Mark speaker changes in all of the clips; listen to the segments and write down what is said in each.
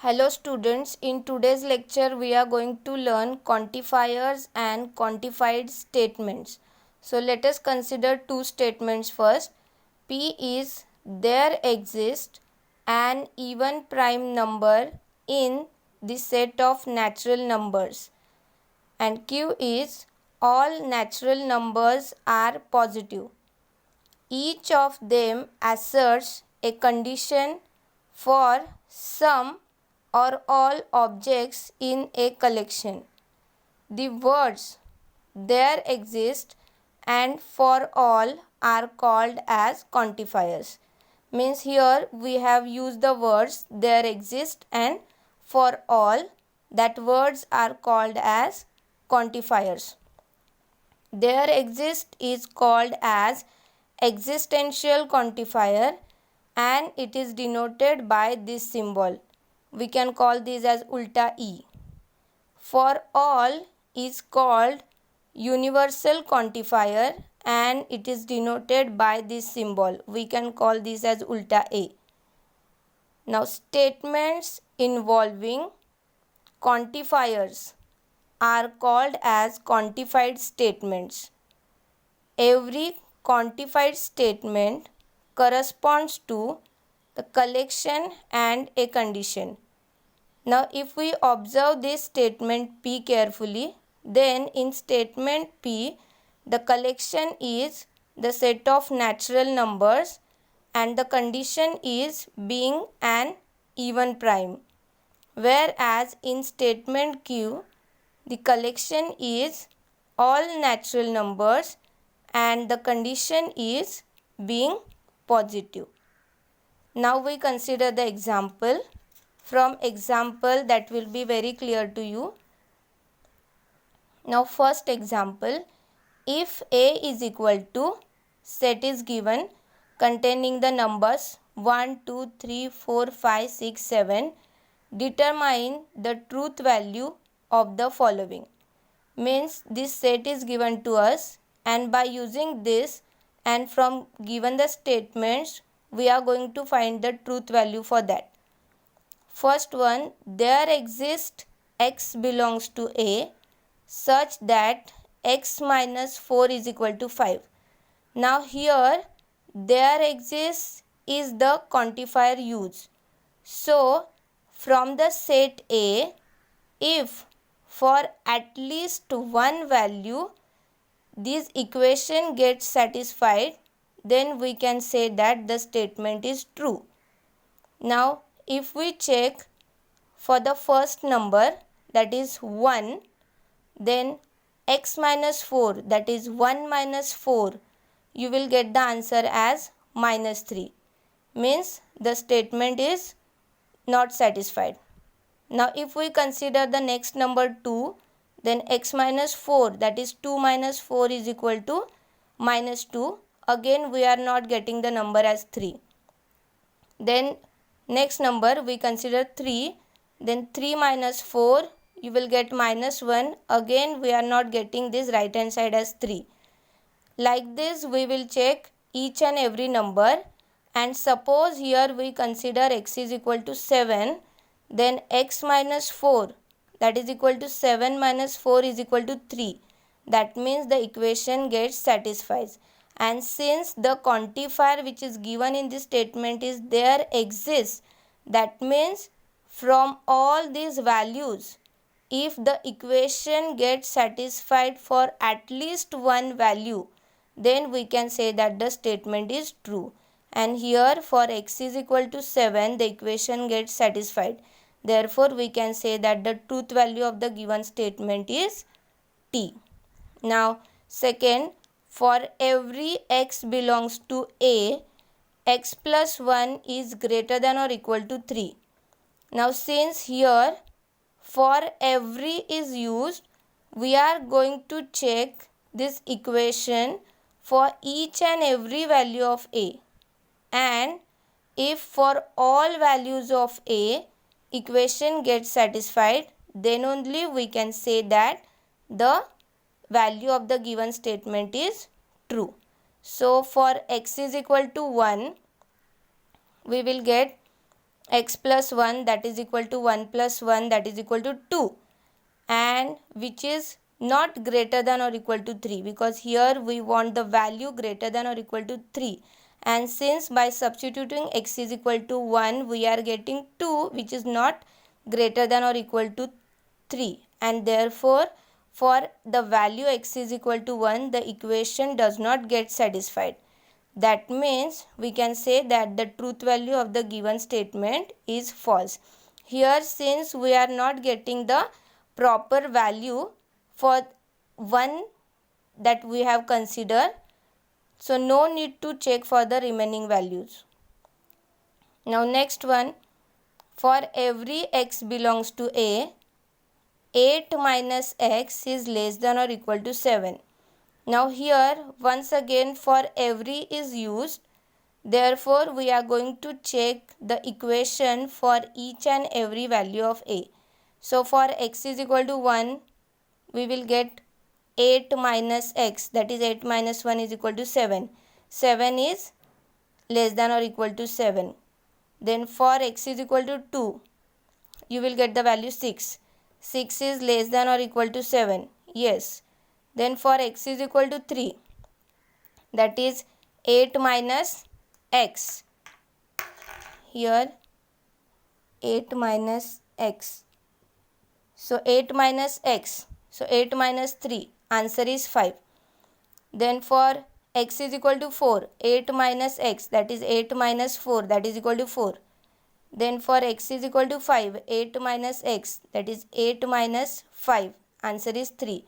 Speaker 1: Hello students, in today's lecture we are going to learn quantifiers and quantified statements. So let us consider two statements first. P is there exists an even prime number in the set of natural numbers, and Q is all natural numbers are positive. Each of them asserts a condition for some or all objects in a collection. The words there exist and for all are called as quantifiers. Means here we have used the words there exist and for all, that words are called as quantifiers. There exist is called as existential quantifier and it is denoted by this symbol. We can call this as ulta E. For all is called universal quantifier and it is denoted by this symbol. We can call this as ulta A. Now statements involving quantifiers are called as quantified statements. Every quantified statement corresponds to the collection and a condition. Now if we observe this statement P carefully, then in statement P the collection is the set of natural numbers and the condition is being an even prime, whereas in statement Q the collection is all natural numbers and the condition is being positive. Now we consider the example. From example that will be very clear to you. Now first example, if A is equal to, set is given containing the numbers 1, 2, 3, 4, 5, 6, 7, determine the truth value of the following. Means this set is given to us and by using this and from given the statements we are going to find the truth value for that. First one, there exists x belongs to A such that x minus 4 is equal to 5. Now here there exists is the quantifier used. So from the set A, if for at least one value this equation gets satisfied, then we can say that the statement is true. Now if we check for the first number, that is 1, then x minus 4, that is 1 minus 4, you will get the answer as minus 3. Means the statement is not satisfied. Now if we consider the next number 2, then x minus 4, that is 2 minus 4 is equal to minus 2. Again we are not getting the number as 3. Then next number we consider 3, then 3 minus 4 you will get minus 1. Again we are not getting this right hand side as 3. Like this we will check each and every number, and suppose here we consider x is equal to 7, then x minus 4, that is equal to 7 minus 4 is equal to 3. That means the equation gets satisfied. And since the quantifier which is given in this statement is there exists, that means from all these values, if the equation gets satisfied for at least one value, then we can say that the statement is true. And here for x is equal to 7, the equation gets satisfied. Therefore we can say that the truth value of the given statement is T. Now second, for every x belongs to A, x plus 1 is greater than or equal to 3. Now since here for every is used, we are going to check this equation for each and every value of A. And if for all values of A, equation gets satisfied, then only we can say that the value of the given statement is true. So for x is equal to 1, we will get x plus 1 that is equal to 1 plus 1 that is equal to 2, and which is not greater than or equal to 3, because here we want the value greater than or equal to 3, and since by substituting x is equal to 1 we are getting 2 which is not greater than or equal to 3, and therefore for the value x is equal to 1 the equation does not get satisfied. That means we can say that the truth value of the given statement is false. Here, since we are not getting the proper value for 1 that we have considered, so no need to check for the remaining values. Now next one, for every x belongs to A, 8 minus x is less than or equal to 7. Now here once again for every is used, therefore we are going to check the equation for each and every value of A. So for x is equal to 1, we will get 8 minus x, that is 8 minus 1 is equal to 7. 7 is less than or equal to 7. Then for x is equal to 2, you will get the value 6. 6 is less than or equal to 7. Yes. Then for x is equal to 3, that is 8 minus x. Here 8 minus x. So 8 minus x. So 8 minus 3. Answer is 5. Then for x is equal to 4. 8 minus x, that is 8 minus 4, that is equal to 4. Then for x is equal to 5. 8 minus x, that is 8 minus 5. Answer is 3.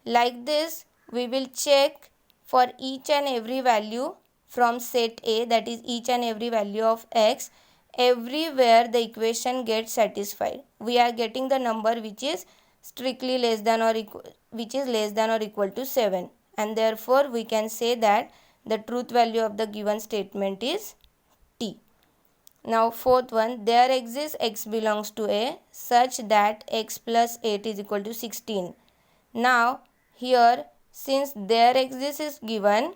Speaker 1: Like this, we will check for each and every value from set A, that is each and every value of x. Everywhere the equation gets satisfied. We are getting the number which is strictly less than or equal to 7, and therefore we can say that the truth value of the given statement is T. Now fourth one, there exists x belongs to A such that x plus 8 is equal to 16. Now here, since there exists is given,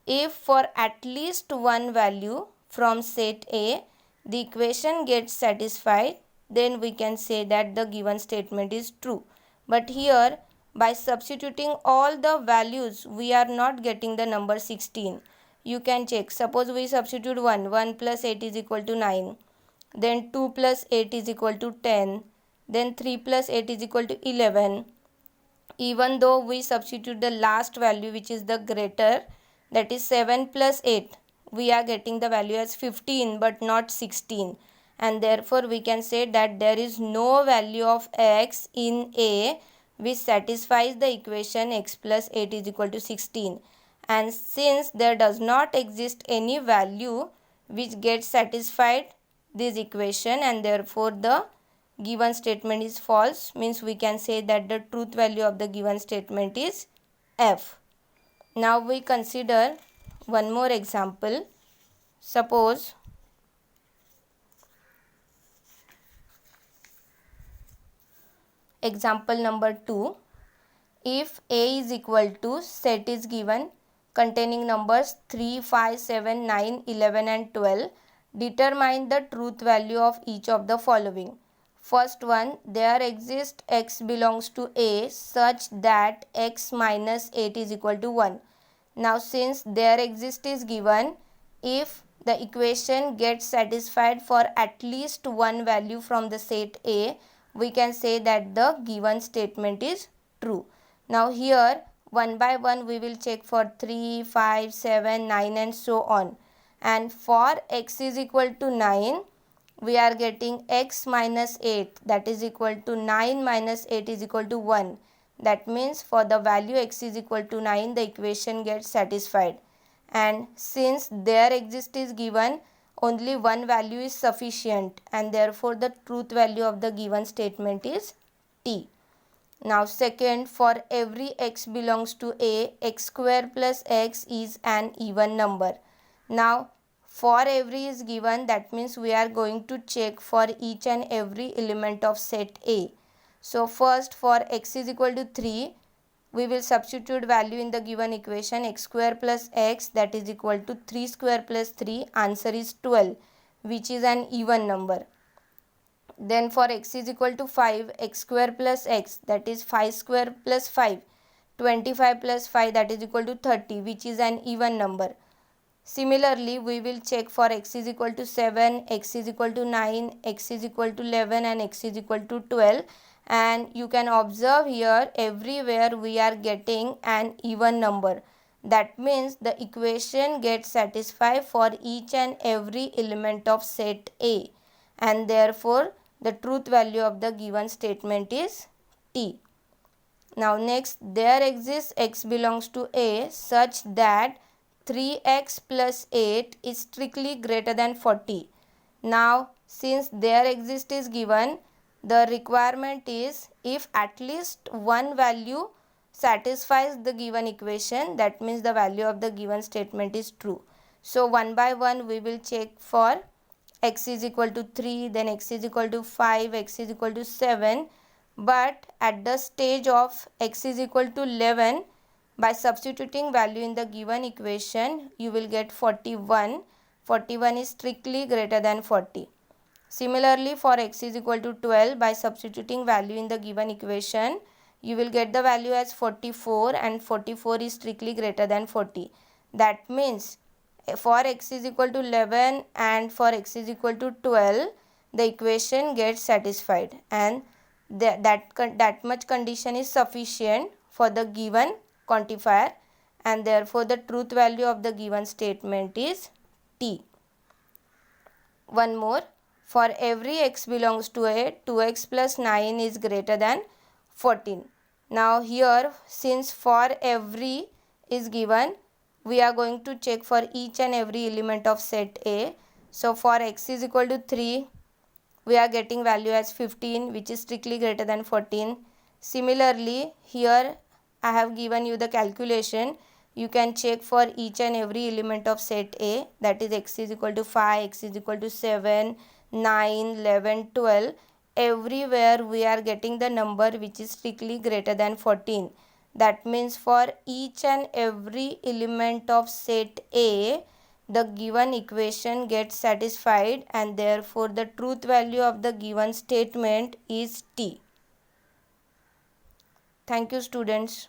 Speaker 1: if for at least one value from set A the equation gets satisfied, then we can say that the given statement is true. But here by substituting all the values we are not getting the number 16. You can check. Suppose we substitute 1 plus 8 is equal to 9, then 2 plus 8 is equal to 10, then 3 plus 8 is equal to 11. Even though we substitute the last value which is the greater, that is 7 plus 8, we are getting the value as 15 but not 16, and therefore we can say that there is no value of x in A which satisfies the equation x plus 8 is equal to 16, and since there does not exist any value which gets satisfied this equation, and therefore the given statement is false, means we can say that the truth value of the given statement is F. Now we consider one more example. Suppose example number 2. If A is equal to set is given containing numbers 3, 5, 7, 9, 11 and 12, determine the truth value of each of the following. First one, there exists x belongs to A such that x minus 8 is equal to 1. Now since there exists is given, if the equation gets satisfied for at least one value from the set A, we can say that the given statement is true. Now here one by one we will check for 3, 5, 7, 9 and so on. And for x is equal to 9, we are getting x minus 8, that is equal to 9 minus 8 is equal to 1. That means for the value x is equal to 9 the equation gets satisfied. And since there exists is given, only one value is sufficient, and therefore the truth value of the given statement is T. Now second, for every x belongs to A, x square plus x is an even number. Now for every is given, that means we are going to check for each and every element of set A. So first, for x is equal to 3, we will substitute value in the given equation. X square plus x, that is equal to 3 square plus 3, answer is 12, which is an even number. Then for x is equal to 5, x square plus x, that is 5 square plus 5, 25 plus 5, that is equal to 30, which is an even number. Similarly, we will check for x is equal to 7, x is equal to 9, x is equal to 11 and x is equal to 12. And you can observe here everywhere we are getting an even number. That means the equation gets satisfied for each and every element of set A, and therefore the truth value of the given statement is T. Now next, there exists x belongs to A such that 3x plus 8 is strictly greater than 40. Now since there exists is given, the requirement is if at least one value satisfies the given equation, that means the value of the given statement is true. So one by one we will check for x is equal to 3, then x is equal to 5, x is equal to 7. But at the stage of x is equal to 11, by substituting value in the given equation, you will get 41. 41 is strictly greater than 40. Similarly, for x is equal to 12, by substituting value in the given equation, you will get the value as 44, and 44 is strictly greater than 40. That means for x is equal to 11 and for x is equal to 12, the equation gets satisfied, and that much condition is sufficient for the given quantifier, and therefore the truth value of the given statement is T. One more, for every x belongs to A, 2x plus 9 is greater than 14. Now here, since for every is given, we are going to check for each and every element of set A. So for x is equal to 3, we are getting value as 15, which is strictly greater than 14. Similarly, here I have given you the calculation. You can check for each and every element of set A, that is x is equal to 5, x is equal to 7, 9, 11, 12. Everywhere we are getting the number which is strictly greater than 14. That means for each and every element of set A, the given equation gets satisfied, and therefore the truth value of the given statement is T. Thank you, students.